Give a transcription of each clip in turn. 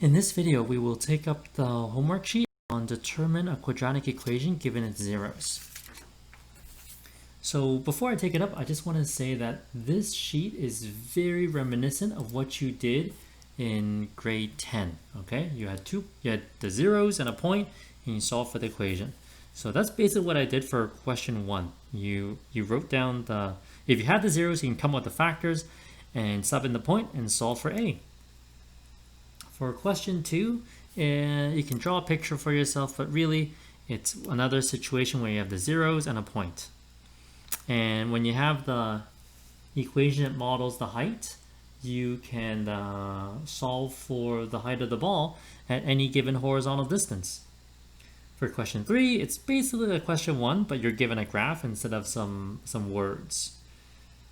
In this video, we will take up the homework sheet on determine a quadratic equation given its zeros. So before I take it up, I just want to say that this sheet is very reminiscent of what you did in grade 10. Okay, you had the zeros and a point, and you solved for the equation. So that's basically what I did for question 1. You wrote down if you had the zeros, you can come up with the factors and sub in the point and solve for a. For question 2, you can draw a picture for yourself, but really it's another situation where you have the zeros and a point. And when you have the equation that models the height, you can solve for the height of the ball at any given horizontal distance. For question 3, it's basically like question 1, but you're given a graph instead of some words.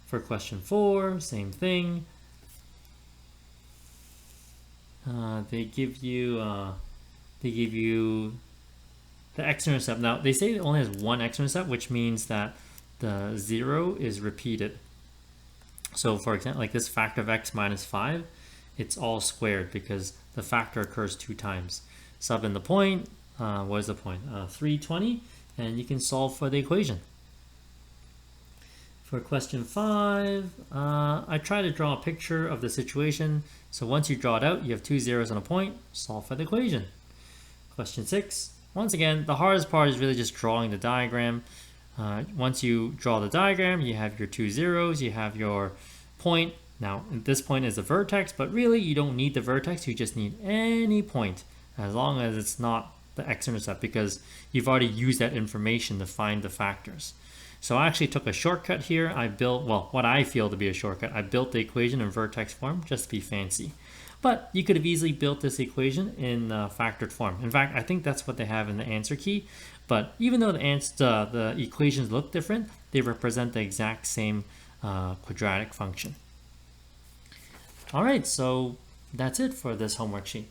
For question 4, same thing. They give you the x-intercept. Now they say it only has one x-intercept, which means that the 0 is repeated. So for example, like this factor of x minus 5, it's all squared because the factor occurs 2 times. Sub in the point. What is the point? 320, and you can solve for the equation. For question 5, I try to draw a picture of the situation. So once you draw it out, you have 2 zeros and a point, solve for the equation. Question 6, once again, the hardest part is really just drawing the diagram. Once you draw the diagram, you have your 2 zeros, you have your point. Now, this point is a vertex, but really you don't need the vertex, you just need any point, as long as it's not the x-intercept, because you've already used that information to find the factors. So I actually took a shortcut here. I built, well, what I feel to be a shortcut. I built the equation in vertex form just to be fancy. But you could have easily built this equation in factored form. In fact, I think that's what they have in the answer key. But even though the equations look different, they represent the exact same quadratic function. All right, so that's it for this homework sheet.